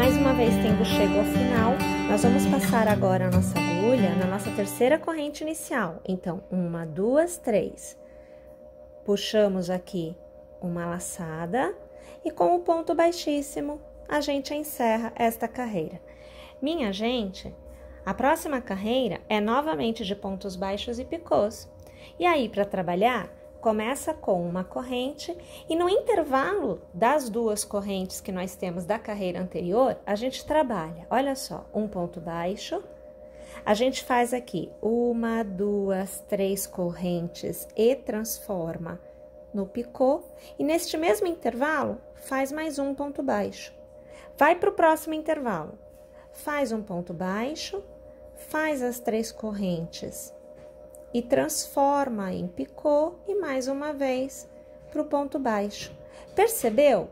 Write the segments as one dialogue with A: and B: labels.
A: Mais uma vez tendo chego ao final, nós vamos passar agora a nossa agulha na nossa terceira corrente inicial. Então, 1, 2, 3. Puxamos aqui uma laçada e com o ponto baixíssimo, a gente encerra esta carreira. Minha gente, a próxima carreira é novamente de pontos baixos e picôs. E aí, para trabalhar, começa com uma corrente e no intervalo das duas correntes que nós temos da carreira anterior, a gente trabalha, olha só, um ponto baixo, a gente faz aqui 1, 2, 3 correntes e transforma no picô e neste mesmo intervalo faz mais um ponto baixo. Vai para o próximo intervalo, faz um ponto baixo, faz as 3 correntes e transforma em picô e mais uma vez para o ponto baixo. Percebeu?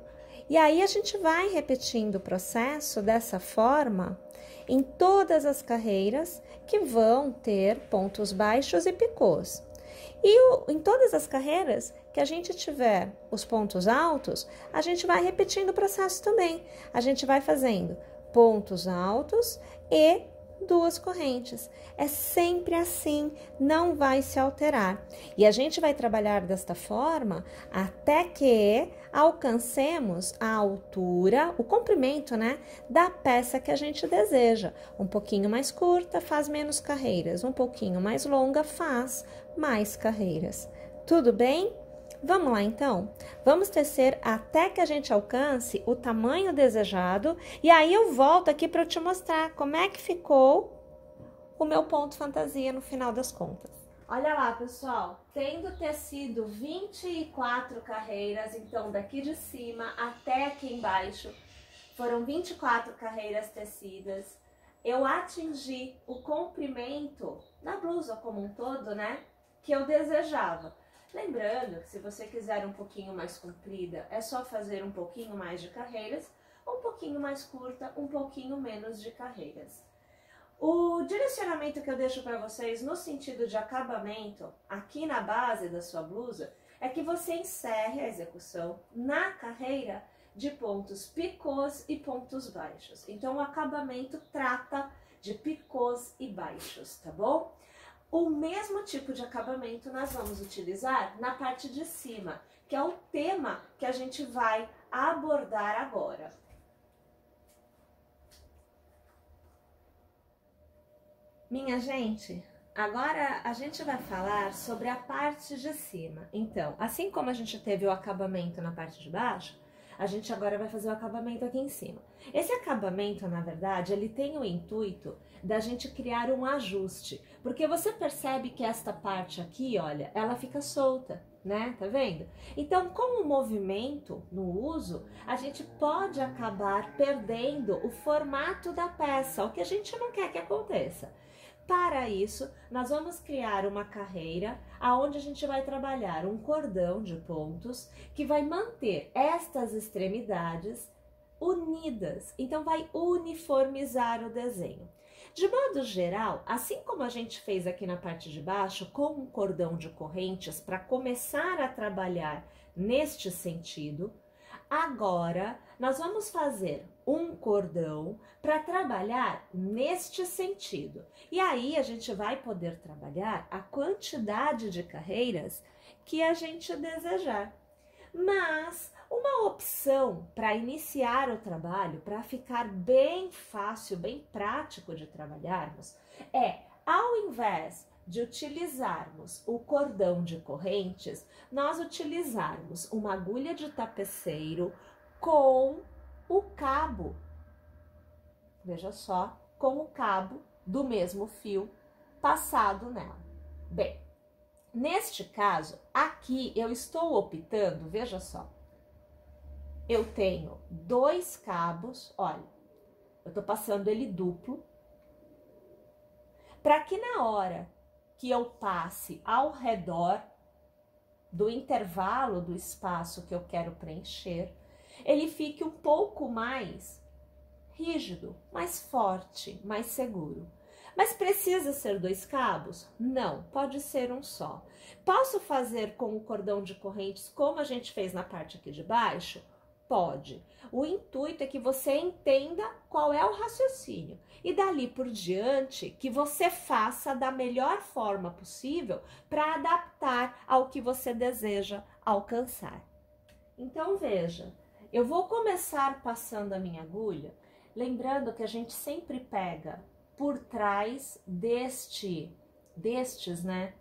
A: E aí a gente vai repetindo o processo dessa forma em todas as carreiras que vão ter pontos baixos e picôs. E em todas as carreiras que a gente tiver os pontos altos, a gente vai repetindo o processo também. A gente vai fazendo pontos altos e 2 correntes. É sempre assim, não vai se alterar. E a gente vai trabalhar desta forma até que alcancemos a altura, o comprimento, né, da peça que a gente deseja. Um pouquinho mais curta, faz menos carreiras. Um pouquinho mais longa, faz mais carreiras. Tudo bem? Vamos lá, então? Vamos tecer até que a gente alcance o tamanho desejado e aí eu volto aqui para eu te mostrar como é que ficou o meu ponto fantasia no final das contas. Olha lá, pessoal, tendo tecido 24 carreiras, então daqui de cima até aqui embaixo, foram 24 carreiras tecidas, eu atingi o comprimento da blusa como um todo, né, que eu desejava. Lembrando que se você quiser um pouquinho mais comprida, é só fazer um pouquinho mais de carreiras, um pouquinho mais curta, um pouquinho menos de carreiras. O direcionamento que eu deixo para vocês no sentido de acabamento, aqui na base da sua blusa, é que você encerre a execução na carreira de pontos picôs e pontos baixos. Então, o acabamento trata de picôs e baixos, tá bom? O mesmo tipo de acabamento nós vamos utilizar na parte de cima, que é o tema que a gente vai abordar agora. Minha gente, agora a gente vai falar sobre a parte de cima. Então, assim como a gente teve o acabamento na parte de baixo, a gente agora vai fazer o acabamento aqui em cima. Esse acabamento, na verdade, ele tem o intuito da gente criar um ajuste, porque você percebe que esta parte aqui, olha, ela fica solta, né? Tá vendo? Então, com o movimento no uso, a gente pode acabar perdendo o formato da peça, o que a gente não quer que aconteça. Para isso, nós vamos criar uma carreira aonde a gente vai trabalhar um cordão de pontos que vai manter estas extremidades unidas. Então, vai uniformizar o desenho. De modo geral, assim como a gente fez aqui na parte de baixo, com um cordão de correntes para começar a trabalhar neste sentido, agora nós vamos fazer um cordão para trabalhar neste sentido. E aí a gente vai poder trabalhar a quantidade de carreiras que a gente desejar. Mas uma opção para iniciar o trabalho, para ficar bem fácil, bem prático de trabalharmos, é, ao invés de utilizarmos o cordão de correntes, nós utilizarmos uma agulha de tapeceiro com o cabo, veja só, com o cabo do mesmo fio passado nela. Bem, neste caso, aqui eu estou optando, veja só, eu tenho 2 cabos, olha, eu tô passando ele duplo, para que na hora que eu passe ao redor do intervalo do espaço que eu quero preencher, ele fique um pouco mais rígido, mais forte, mais seguro. Mas precisa ser 2 cabos? Não, pode ser um só. Posso fazer com o cordão de correntes, como a gente fez na parte aqui de baixo, Pode. O intuito é que você entenda qual é o raciocínio e dali por diante que você faça da melhor forma possível para adaptar ao que você deseja alcançar. Então veja, eu vou começar passando a minha agulha, lembrando que a gente sempre pega por trás destes, né,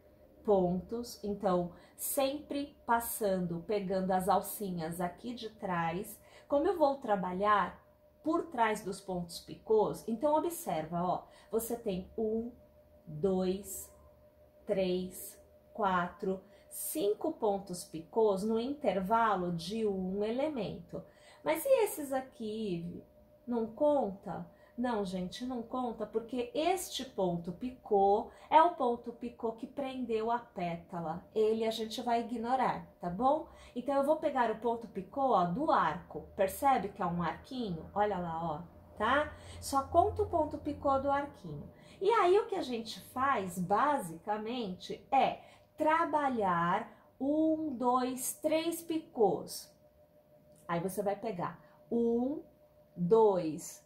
A: pontos, então sempre passando, pegando as alcinhas aqui de trás. Como eu vou trabalhar por trás dos pontos picôs, então observa, ó, você tem 1, 2, 3, 4, 5 pontos picôs no intervalo de um elemento. Mas e esses aqui, não conta? Não, gente, não conta, porque este ponto picô é o ponto picô que prendeu a pétala. Ele a gente vai ignorar, tá bom? Então, eu vou pegar o ponto picô, ó, do arco. Percebe que é um arquinho? Olha lá, ó, tá? Só conta o ponto picô do arquinho. E aí, o que a gente faz, basicamente, é trabalhar 1, 2, 3 picôs. Aí, você vai pegar 1, 2,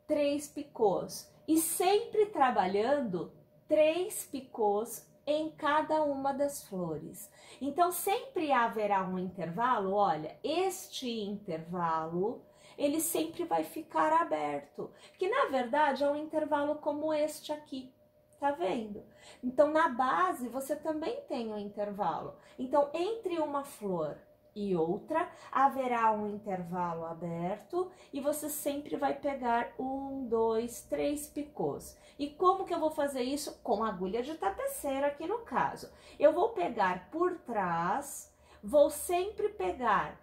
A: 3 picôs e sempre trabalhando 3 picôs em cada uma das flores. Então, sempre haverá um intervalo, olha, este intervalo, ele sempre vai ficar aberto, que na verdade é um intervalo como este aqui, tá vendo? Então, na base, você também tem um intervalo. Então, entre uma flor e outra, haverá um intervalo aberto e você sempre vai pegar 1, 2, 3 picôs. E como que eu vou fazer isso? Com agulha de tapeceira aqui no caso. Eu vou pegar por trás, vou sempre pegar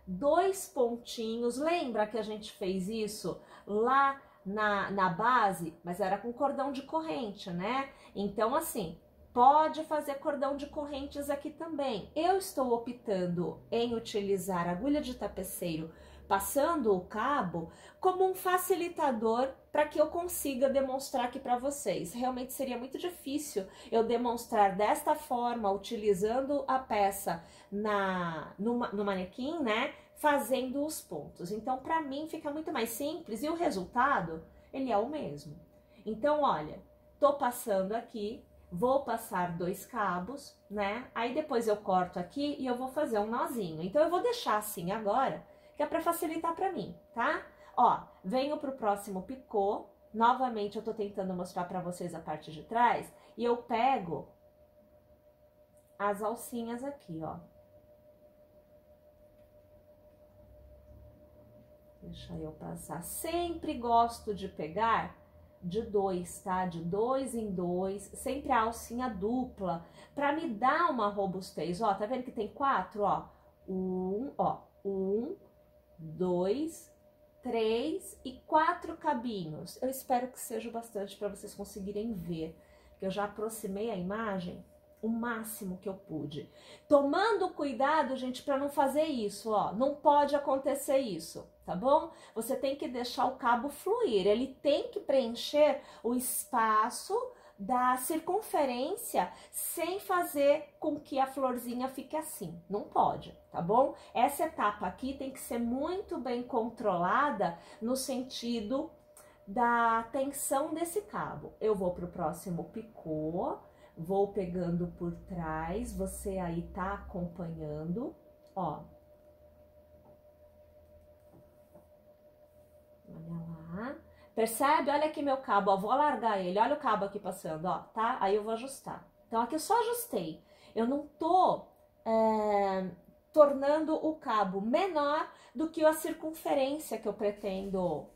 A: 2 pontinhos. Lembra que a gente fez isso lá na base? Mas era com cordão de corrente, né? Então, assim, pode fazer cordão de correntes aqui também. Eu estou optando em utilizar agulha de tapeceiro passando o cabo como um facilitador para que eu consiga demonstrar aqui para vocês. Realmente seria muito difícil eu demonstrar desta forma, utilizando a peça no manequim, né? Fazendo os pontos. Então, para mim, fica muito mais simples e o resultado, ele é o mesmo. Então, olha, tô passando aqui. Vou passar 2 cabos, né? Aí depois eu corto aqui e eu vou fazer um nozinho. Então, eu vou deixar assim agora, que é para facilitar para mim, tá? Ó, venho pro próximo picô. Novamente, eu tô tentando mostrar para vocês a parte de trás. E eu pego as alcinhas aqui, ó. Deixa eu passar. Sempre gosto de pegar de 2, tá? De 2 em 2, sempre a alcinha dupla, pra me dar uma robustez. Ó, tá vendo que tem 4, ó? 1, 2, 3 e 4 cabinhos. Eu espero que seja bastante para vocês conseguirem ver, que eu já aproximei a imagem o máximo que eu pude. Tomando cuidado, gente, para não fazer isso, ó. Não pode acontecer isso, tá bom? Você tem que deixar o cabo fluir, ele tem que preencher o espaço da circunferência sem fazer com que a florzinha fique assim. Não pode, tá bom? Essa etapa aqui tem que ser muito bem controlada no sentido da tensão desse cabo. Eu vou pro próximo picô, vou pegando por trás, você aí tá acompanhando, ó. Olha lá. Percebe? Olha aqui meu cabo, ó, vou alargar ele, olha o cabo aqui passando, ó, tá? Aí eu vou ajustar. Então, aqui eu só ajustei. Eu não tô tornando o cabo menor do que a circunferência que eu pretendo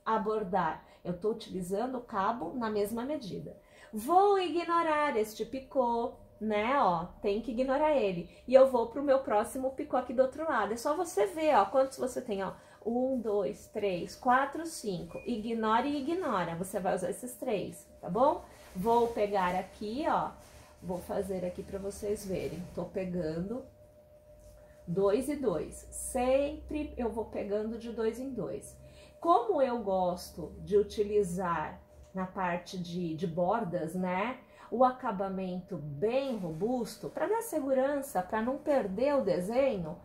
A: abordar. Eu tô utilizando o cabo na mesma medida. Vou ignorar este picô, né, ó, tem que ignorar ele. E eu vou pro meu próximo picô aqui do outro lado. É só você ver, ó, quantos você tem, ó. 1, 2, 3, 4, 5. Ignore e ignora. Você vai usar esses 3, tá bom? Vou pegar aqui, ó. Vou fazer aqui pra vocês verem. Tô pegando 2 e 2. Sempre eu vou pegando de 2 em 2. Como eu gosto de utilizar na parte de bordas, né? O acabamento bem robusto, para dar segurança, para não perder o desenho,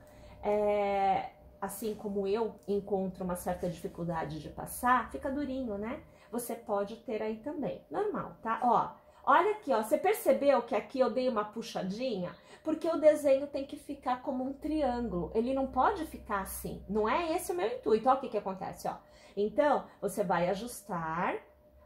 A: assim como eu encontro uma certa dificuldade de passar, fica durinho, né? Você pode ter aí também, normal, tá? Ó, olha aqui, ó, você percebeu que aqui eu dei uma puxadinha? Porque o desenho tem que ficar como um triângulo, ele não pode ficar assim, não é esse o meu intuito. Olha o que que acontece, ó. Então, você vai ajustar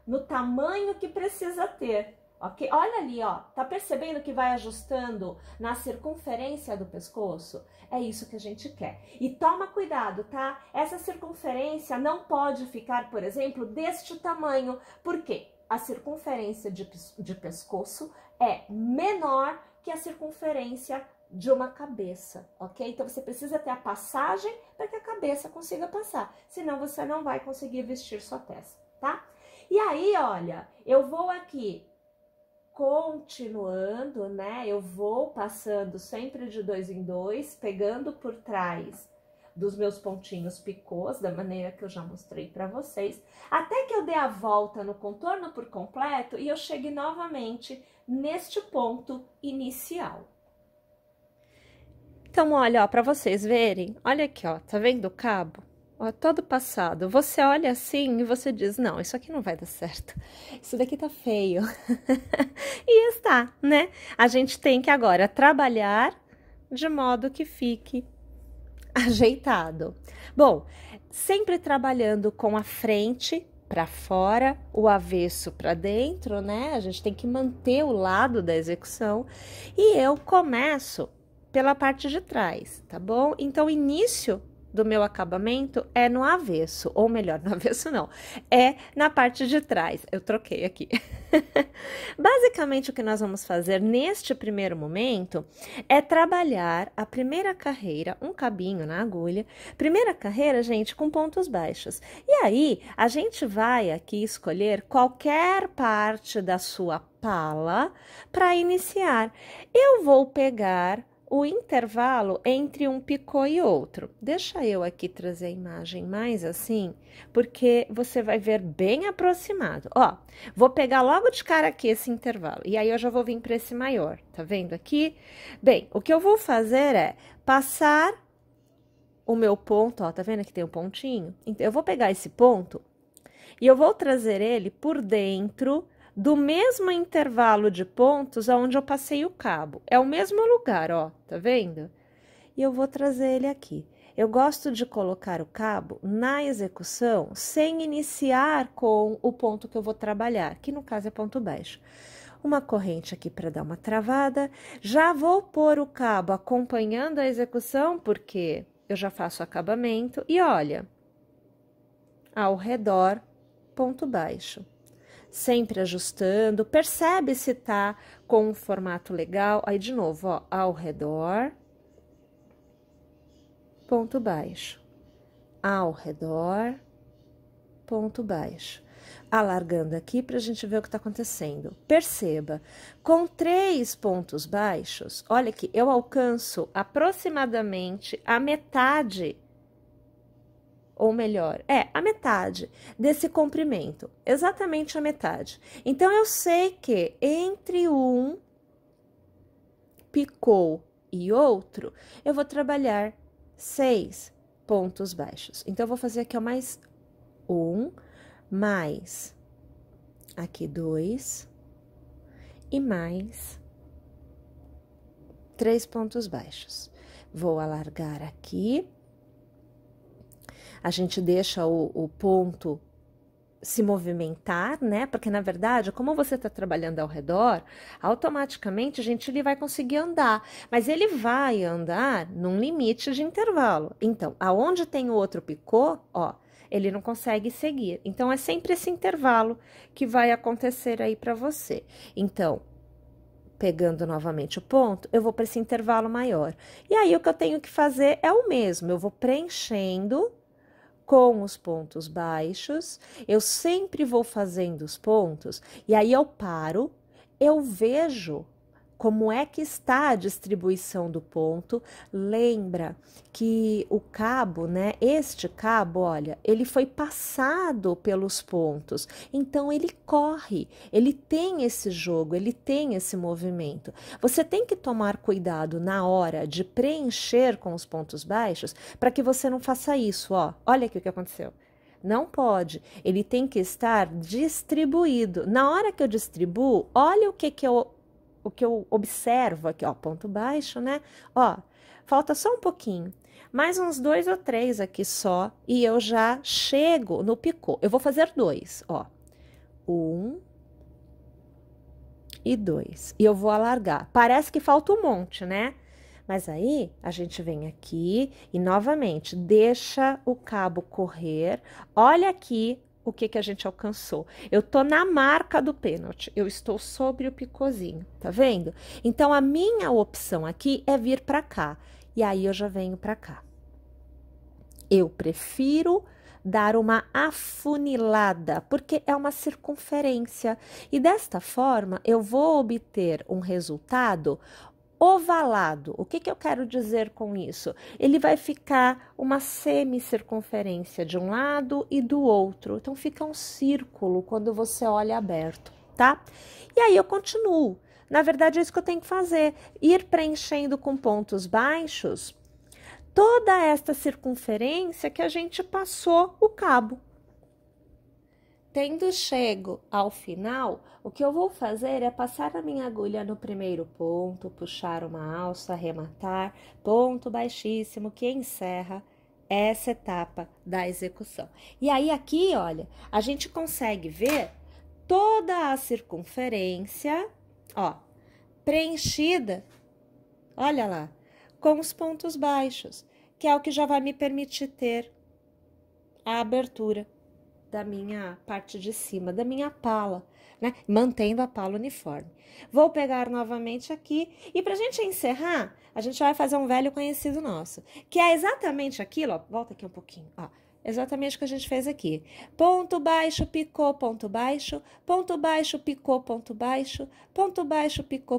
A: no tamanho que precisa ter, ok? Olha ali, ó, tá percebendo que vai ajustando na circunferência do pescoço? É isso que a gente quer. E toma cuidado, tá? Essa circunferência não pode ficar, por exemplo, deste tamanho. Por quê? A circunferência de pescoço é menor que a circunferência de uma cabeça, ok? Então, você precisa ter a passagem para que a cabeça consiga passar. Senão, você não vai conseguir vestir sua peça, tá? E aí, olha, eu vou aqui continuando, né? Eu vou passando sempre de 2 em 2, pegando por trás dos meus pontinhos picôs, da maneira que eu já mostrei para vocês, até que eu dê a volta no contorno por completo e eu chegue novamente neste ponto inicial. Então, olha, ó, para vocês verem, olha aqui, ó, tá vendo o cabo? Ó, todo passado. Você olha assim e você diz, não, isso aqui não vai dar certo. Isso daqui tá feio. E está, né? A gente tem que agora trabalhar de modo que fique ajeitado. Bom, sempre trabalhando com a frente para fora, o avesso para dentro, né? A gente tem que manter o lado da execução. E eu começo pela parte de trás, tá bom? Então, o início do meu acabamento é no avesso, ou melhor, no avesso não, é na parte de trás. Eu troquei aqui. Basicamente, o que nós vamos fazer neste primeiro momento é trabalhar a primeira carreira, um cabinho na agulha, primeira carreira, gente, com pontos baixos. E aí, a gente vai aqui escolher qualquer parte da sua pala para iniciar. Eu vou pegar o intervalo entre um picô e outro. Deixa eu aqui trazer a imagem mais assim, porque você vai ver bem aproximado. Ó, vou pegar logo de cara aqui esse intervalo, e aí eu já vou vir para esse maior, tá vendo aqui? Bem, o que eu vou fazer é passar o meu ponto, ó, tá vendo que tem um pontinho? Então, eu vou pegar esse ponto e eu vou trazer ele por dentro do mesmo intervalo de pontos aonde eu passei o cabo. É o mesmo lugar, ó, tá vendo? E eu vou trazer ele aqui. Eu gosto de colocar o cabo na execução sem iniciar com o ponto que eu vou trabalhar, que no caso é ponto baixo. Uma corrente aqui para dar uma travada. Já vou pôr o cabo acompanhando a execução, porque eu já faço acabamento. E olha, ao redor, ponto baixo. Sempre ajustando, percebe se tá com um formato legal. Aí, de novo, ó, ao redor, ponto baixo. Ao redor, ponto baixo. Alargando aqui pra gente ver o que tá acontecendo. Perceba, com 3 pontos baixos, olha aqui, eu alcanço aproximadamente a metade, ou melhor, a metade desse comprimento, exatamente a metade. Então, eu sei que entre um picô e outro, eu vou trabalhar 6 pontos baixos. Então, eu vou fazer aqui, ó, mais 1, mais aqui 2 e mais 3 pontos baixos. Vou alargar aqui. A gente deixa o ponto se movimentar, né? Porque, na verdade, como você está trabalhando ao redor, automaticamente, gente, ele vai conseguir andar. Mas ele vai andar num limite de intervalo. Então, aonde tem o outro picô, ó, ele não consegue seguir. Então, é sempre esse intervalo que vai acontecer aí para você. Então, pegando novamente o ponto, eu vou para esse intervalo maior. E aí, o que eu tenho que fazer é o mesmo. Eu vou preenchendo com os pontos baixos, eu sempre vou fazendo os pontos, e aí eu paro, eu vejo como é que está a distribuição do ponto. Lembra que o cabo, né? Este cabo, olha, ele foi passado pelos pontos, então ele corre, ele tem esse jogo, ele tem esse movimento. Você tem que tomar cuidado na hora de preencher com os pontos baixos para que você não faça isso, ó. Olha aqui o que aconteceu. Não pode, ele tem que estar distribuído. Na hora que eu distribuo, olha o que eu observo aqui, ó, ponto baixo, né? Ó, falta só um pouquinho, mais uns 2 ou 3 aqui só, e eu já chego no picô. Eu vou fazer 2, ó, 1 e 2, e eu vou alargar. Parece que falta um monte, né? Mas aí, a gente vem aqui e, novamente, deixa o cabo correr. Olha aqui o que a gente alcançou. Eu tô na marca do pênalti, eu estou sobre o picôzinho, tá vendo? Então, a minha opção aqui é vir pra cá. E aí, eu já venho pra cá. Eu prefiro dar uma afunilada, porque é uma circunferência. E desta forma, eu vou obter um resultado ovalado. O que eu quero dizer com isso? Ele vai ficar uma semicircunferência de um lado e do outro. Então, fica um círculo quando você olha aberto, tá? E aí, eu continuo. Na verdade, é isso que eu tenho que fazer. Ir preenchendo com pontos baixos toda esta circunferência que a gente passou o cabo. Tendo chego ao final, o que eu vou fazer é passar a minha agulha no primeiro ponto, puxar uma alça, arrematar, ponto baixíssimo, que encerra essa etapa da execução. E aí aqui, olha, a gente consegue ver toda a circunferência, ó, preenchida, olha lá, com os pontos baixos, que é o que já vai me permitir ter a abertura da minha parte de cima, da minha pala, né? Mantendo a pala uniforme. Vou pegar novamente aqui e pra gente encerrar, a gente vai fazer um velho conhecido nosso, que é exatamente aquilo, ó, volta aqui um pouquinho, ó, exatamente o que a gente fez aqui. Ponto baixo, picô, ponto baixo, picô, ponto baixo, picô,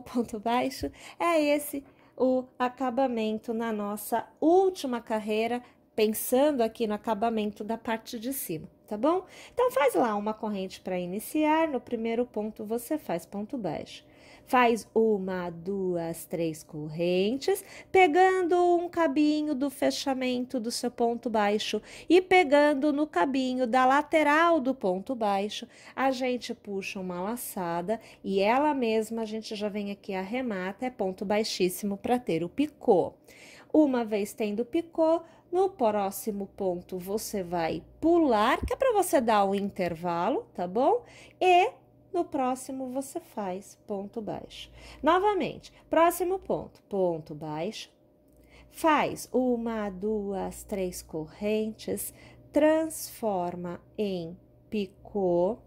A: ponto baixo. É esse o acabamento na nossa última carreira, pensando aqui no acabamento da parte de cima, tá bom? Então, faz lá uma corrente para iniciar. No primeiro ponto, você faz ponto baixo. Faz 1, 2, 3 correntes, pegando um cabinho do fechamento do seu ponto baixo e pegando no cabinho da lateral do ponto baixo, a gente puxa uma laçada e ela mesma, a gente já vem aqui, arremata, é ponto baixíssimo para ter o picô. Uma vez tendo o picô, no próximo ponto você vai pular, que é para você dar um intervalo, tá bom? E no próximo você faz ponto baixo. Novamente, próximo ponto, ponto baixo, faz 1, 2, 3 correntes, transforma em picô,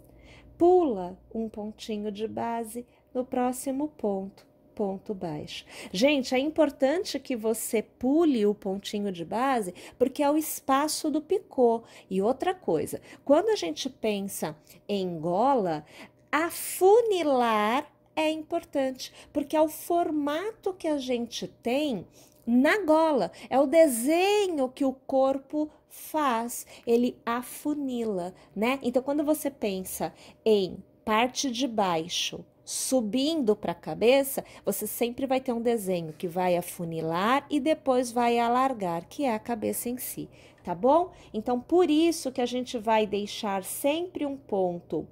A: pula um pontinho de base no próximo ponto, ponto baixo. Gente, é importante que você pule o pontinho de base, porque é o espaço do picô. E outra coisa, quando a gente pensa em gola, afunilar é importante, porque é o formato que a gente tem na gola, é o desenho que o corpo faz, ele afunila, né? Então, quando você pensa em parte de baixo, subindo para a cabeça, você sempre vai ter um desenho que vai afunilar e depois vai alargar, que é a cabeça em si, tá bom? Então, por isso que a gente vai deixar sempre um ponto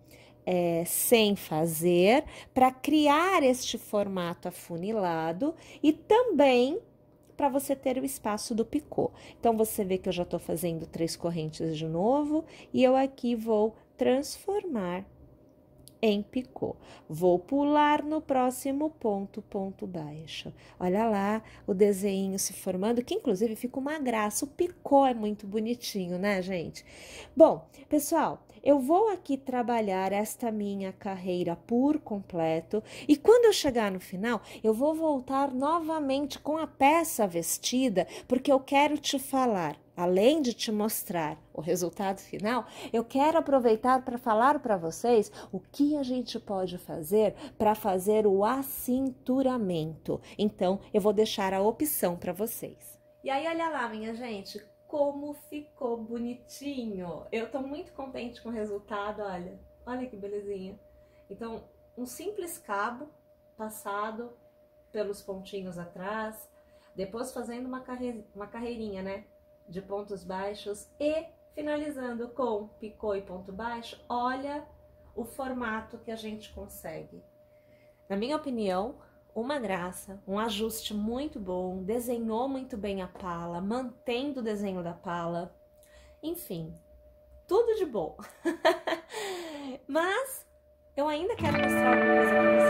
A: sem fazer, para criar este formato afunilado e também para você ter o espaço do picô. Então, você vê que eu já estou fazendo 3 correntes de novo e eu aqui vou transformar em picô. Vou pular no próximo ponto, ponto baixo. Olha lá o desenho se formando, que inclusive fica uma graça. O picô é muito bonitinho, né, gente? Bom, pessoal, eu vou aqui trabalhar esta minha carreira por completo e quando eu chegar no final, eu vou voltar novamente com a peça vestida, porque eu quero te falar além de te mostrar o resultado final, eu quero aproveitar para falar para vocês o que a gente pode fazer para fazer o acinturamento. Então, eu vou deixar a opção para vocês. E aí, olha lá, minha gente, como ficou bonitinho. Eu tô muito contente com o resultado, olha. Olha que belezinha. Então, um simples cabo passado pelos pontinhos atrás, depois fazendo uma carreirinha, né, de pontos baixos e finalizando com picô e ponto baixo. Olha o formato que a gente consegue. Na minha opinião, uma graça, um ajuste muito bom, desenhou muito bem a pala, mantendo o desenho da pala, enfim, tudo de bom. Mas eu ainda quero mostrar uma coisa para vocês.